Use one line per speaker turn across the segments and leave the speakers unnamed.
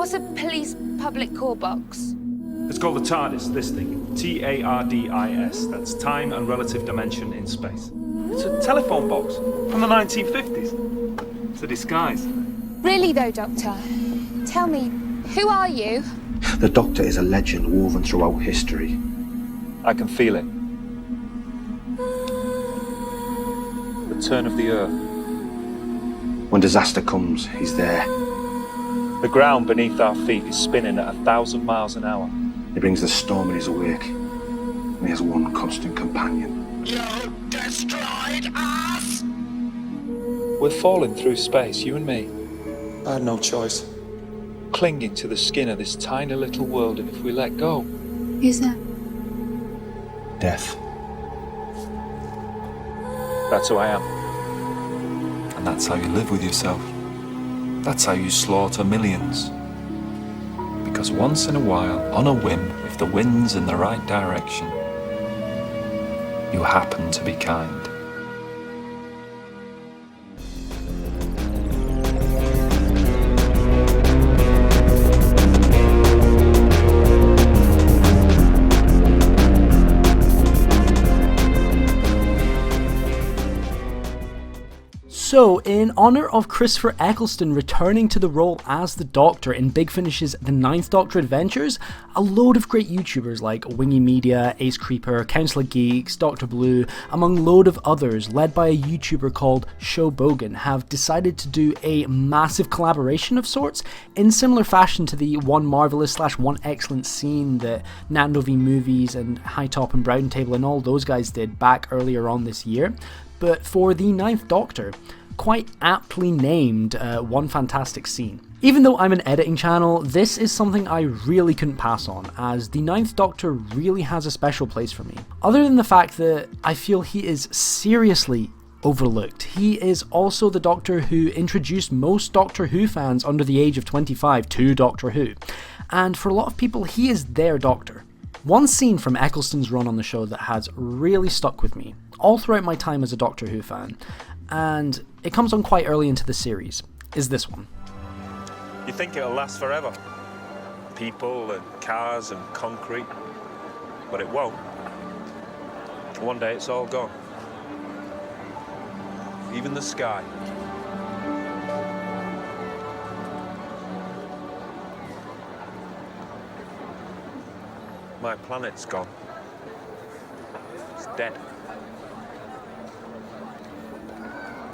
What's a police public call box?
It's called the TARDIS, this thing. TARDIS. That's time and relative dimension in space. It's a telephone box from the 1950s. It's a disguise.
Really though, Doctor? Tell me, who are you?
The Doctor is a legend woven throughout history.
I can feel it. The turn of the earth.
When disaster comes, he's there.
The ground beneath our feet is spinning at 1,000 miles an hour.
He brings the storm in his wake. And he has one constant companion.
You destroyed us!
We're falling through space, you and me.
I had no choice.
Clinging to the skin of this tiny little world, and if we let go...
Who's that?
Death.
That's who I am.
And that's how you live with yourself. That's how you slaughter millions. Because once in a while, on a whim, if the wind's in the right direction, you happen to be kind.
So, in honour of Christopher Eccleston returning to the role as the Doctor in Big Finish's The Ninth Doctor Adventures, a load of great YouTubers like Wingy Media, Ace Creeper, Council of Geeks, Dr. Blue, among load of others led by a YouTuber called Shobogan, have decided to do a massive collaboration of sorts in similar fashion to the One Marvelous / One Excellent scene that Nando V Movies and High Top and Brown Table and all those guys did back earlier on this year. But for the Ninth Doctor, quite aptly named One Fantastic Scene. Even though I'm an editing channel, this is something I really couldn't pass on, as the Ninth Doctor really has a special place for me. Other than the fact that I feel he is seriously overlooked. He is also the Doctor who introduced most Doctor Who fans under the age of 25 to Doctor Who, and for a lot of people he is their Doctor. One scene from Eccleston's run on the show that has really stuck with me all throughout my time as a Doctor Who fan, and it comes on quite early into the series, is this one.
You think it'll last forever. People and cars and concrete. But it won't. One day it's all gone. Even the sky. My planet's gone. It's dead.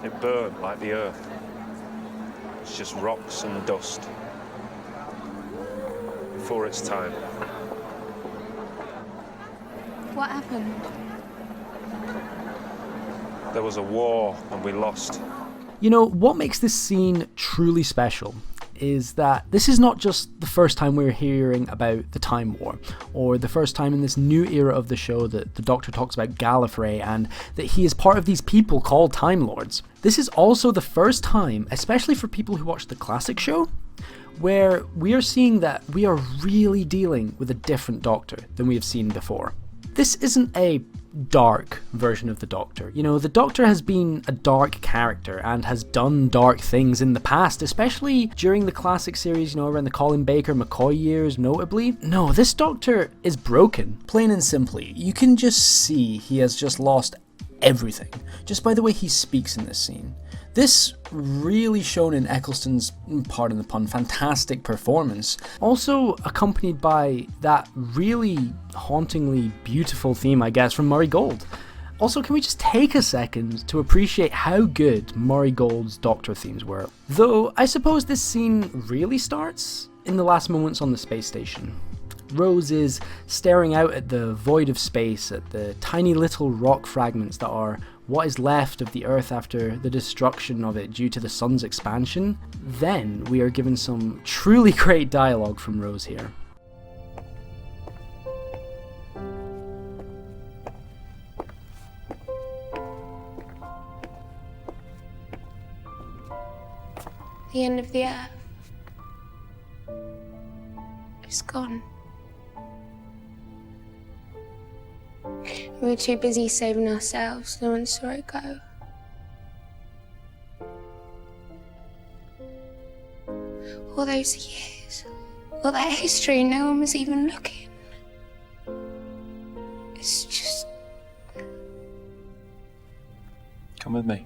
It burned like the Earth. It's just rocks and dust. Before its time.
What happened?
There was a war and we lost.
You know, what makes this scene truly special is that this is not just the first time we're hearing about the Time War, or the first time in this new era of the show that the Doctor talks about Gallifrey and that he is part of these people called Time Lords. This is also the first time, especially for people who watch the classic show, where we are seeing that we are really dealing with a different Doctor than we have seen before. This isn't a dark version of the Doctor. You know, the Doctor has been a dark character and has done dark things in the past, especially during the classic series, you know, around the Colin Baker McCoy years notably. No, this Doctor is broken, plain and simply. You can just see he has just lost everything, just by the way he speaks in this scene. This really shown in Eccleston's, pardon the pun, fantastic performance, also accompanied by that really hauntingly beautiful theme, I guess, from Murray Gold. Also, can we just take a second to appreciate how good Murray Gold's Doctor themes were? Though, I suppose this scene really starts in the last moments on the space station. Rose is staring out at the void of space, at the tiny little rock fragments that are what is left of the Earth after the destruction of it due to the sun's expansion. Then we are given some truly great dialogue from Rose here.
The end of the earth. It's gone. We were too busy saving ourselves. No one saw it go. All those years, Well, that history, no one was even looking. It's just...
Come with me.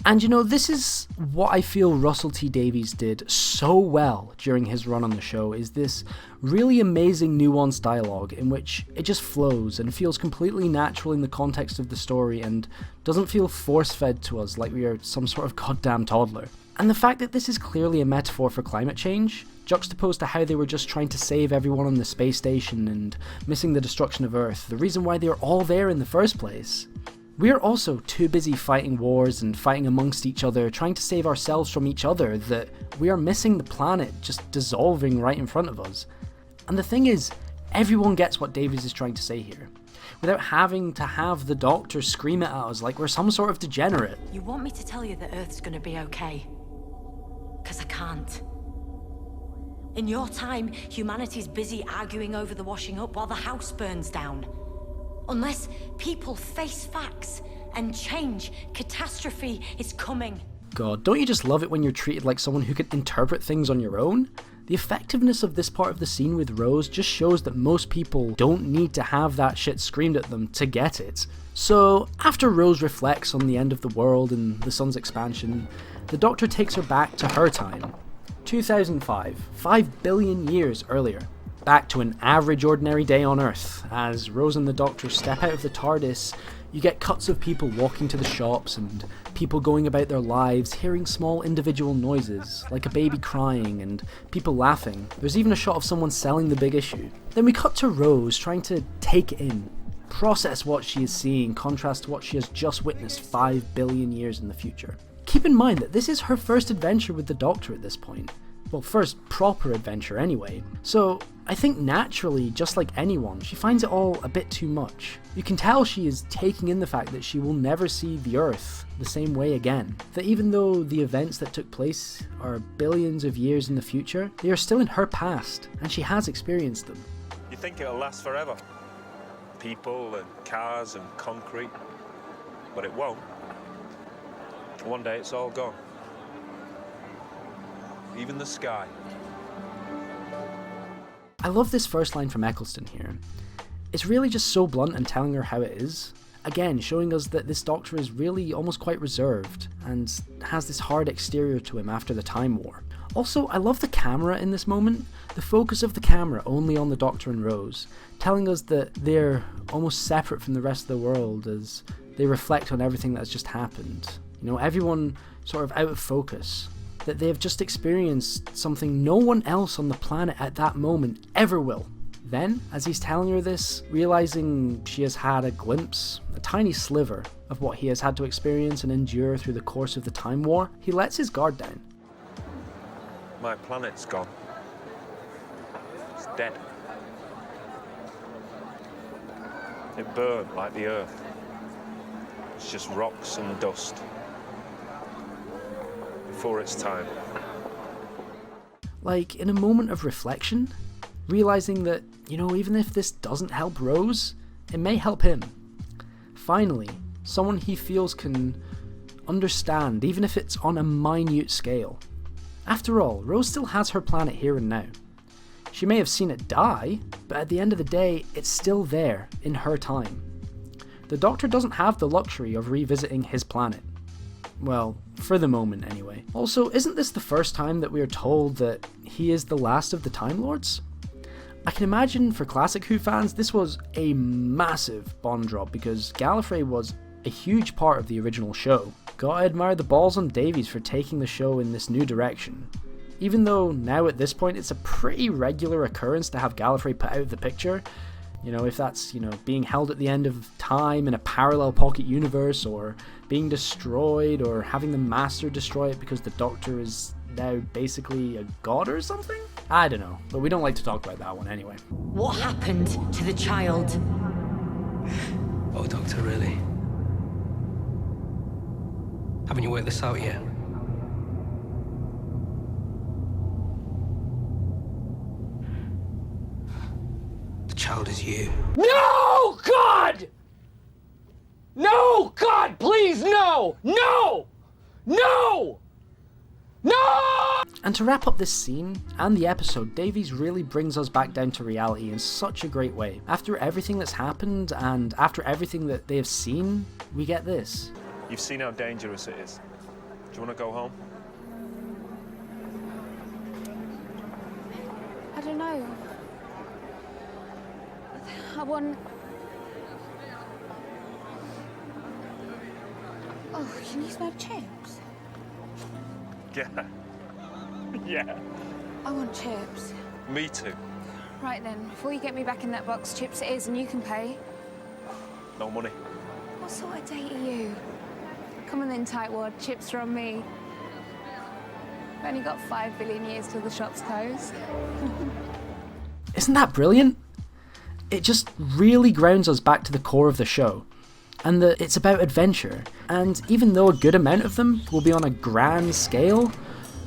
And you know, this is what I feel Russell T Davies did so well during his run on the show, is this really amazing nuanced dialogue in which it just flows and feels completely natural in the context of the story and doesn't feel force-fed to us like we are some sort of goddamn toddler. And the fact that this is clearly a metaphor for climate change, juxtaposed to how they were just trying to save everyone on the space station and missing the destruction of Earth, the reason why they were all there in the first place. We are also too busy fighting wars and fighting amongst each other, trying to save ourselves from each other, that we are missing the planet just dissolving right in front of us. And the thing is, everyone gets what Davies is trying to say here, without having to have the Doctor scream it at us like we're some sort of degenerate.
You want me to tell you that Earth's gonna be okay? 'Cause I can't. In your time, humanity's busy arguing over the washing up while the house burns down. Unless people face facts and change, catastrophe is coming.
God, don't you just love it when you're treated like someone who can interpret things on your own? The effectiveness of this part of the scene with Rose just shows that most people don't need to have that shit screamed at them to get it. So, after Rose reflects on the end of the world and the sun's expansion, the Doctor takes her back to her time. 2005, 5 billion years earlier. Back to an average ordinary day on Earth. As Rose and the Doctor step out of the TARDIS, you get cuts of people walking to the shops and people going about their lives, hearing small individual noises, like a baby crying and people laughing. There's even a shot of someone selling the big issue. Then we cut to Rose trying to take it in, process what she is seeing, contrast to what she has just witnessed 5 billion years in the future. Keep in mind that this is her first adventure with the Doctor at this point. Well, first proper adventure anyway. So, I think naturally, just like anyone, she finds it all a bit too much. You can tell she is taking in the fact that she will never see the Earth the same way again. That even though the events that took place are billions of years in the future, they are still in her past, and she has experienced them.
You think it'll last forever? People and cars and concrete. But it won't. One day it's all gone. Even the sky.
I love this first line from Eccleston here. It's really just so blunt and telling her how it is. Again, showing us that this Doctor is really almost quite reserved and has this hard exterior to him after the Time War. Also, I love the camera in this moment. The focus of the camera only on the Doctor and Rose, telling us that they're almost separate from the rest of the world as they reflect on everything that's just happened. You know, everyone sort of out of focus. That they have just experienced something no one else on the planet at that moment ever will. Then, as he's telling her this, realizing she has had a glimpse, a tiny sliver, of what he has had to experience and endure through the course of the Time War, he lets his guard down.
My planet's gone. It's dead. It burned like the Earth. It's just rocks and dust. Before its time.
Like, in a moment of reflection, realizing that, you know, even if this doesn't help Rose, it may help him. Finally, someone he feels can understand, even if it's on a minute scale. After all, Rose still has her planet here and now. She may have seen it die, but at the end of the day, it's still there, in her time. The Doctor doesn't have the luxury of revisiting his planet. Well, for the moment anyway. Also, isn't this the first time that we are told that he is the last of the Time Lords? I can imagine for classic Who fans this was a massive bomb drop because Gallifrey was a huge part of the original show. Gotta admire the balls on Davies for taking the show in this new direction. Even though now at this point it's a pretty regular occurrence to have Gallifrey put out of the picture. You know, if that's, you know, being held at the end of time in a parallel pocket universe, or being destroyed, or having the Master destroy it because the Doctor is now basically a god or something? I don't know, but we don't like to talk about that one anyway.
What happened to the child?
Oh, Doctor, really? Haven't you worked this out yet? The child is you.
No, God! No, God, please, no! No! No! No!
And to wrap up this scene and the episode, Davies really brings us back down to reality in such a great way. After everything that's happened and after everything that they have seen, we get this.
You've seen how dangerous it is. Do you want to go home?
I don't know. I want... Oh, can you smell chips?
Yeah. Yeah.
I want chips.
Me too.
Right then, before you get me back in that box, chips it is and you can pay.
No money.
What sort of date are you? Come on then, tightwad, chips are on me. I've only got 5 billion years till the shops close.
Isn't that brilliant? It just really grounds us back to the core of the show, and that it's about adventure. And even though a good amount of them will be on a grand scale,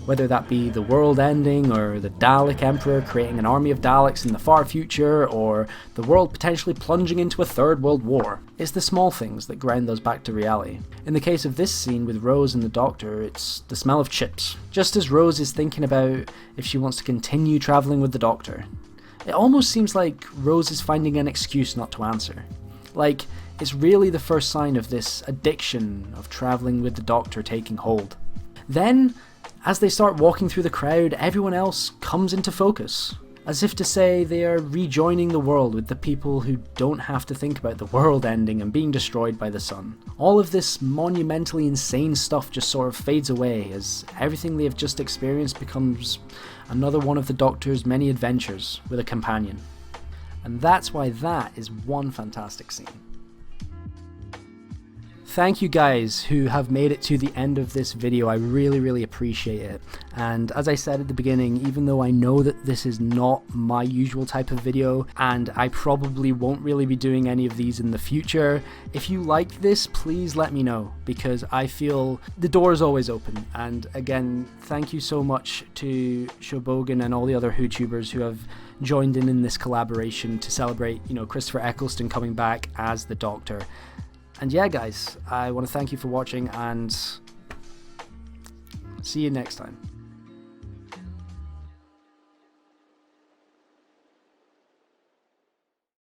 whether that be the world ending, or the Dalek Emperor creating an army of Daleks in the far future, or the world potentially plunging into a third world war, it's the small things that ground us back to reality. In the case of this scene with Rose and the Doctor, it's the smell of chips. Just as Rose is thinking about if she wants to continue travelling with the Doctor, it almost seems like Rose is finding an excuse not to answer. Like, it's really the first sign of this addiction of travelling with the Doctor taking hold. Then, as they start walking through the crowd, everyone else comes into focus, as if to say they are rejoining the world with the people who don't have to think about the world ending and being destroyed by the sun. All of this monumentally insane stuff just sort of fades away as everything they have just experienced becomes another one of the Doctor's many adventures with a companion. And that's why that is one fantastic scene. Thank you guys who have made it to the end of this video. I really appreciate it. And as I said at the beginning, even though I know that this is not my usual type of video, and I probably won't really be doing any of these in the future, if you like this, please let me know, because I feel the door is always open. And again, thank you so much to Shobogan and all the other WhoTubers who have joined in this collaboration to celebrate, Christopher Eccleston coming back as the Doctor. And yeah, guys, I want to thank you for watching, and see you next time.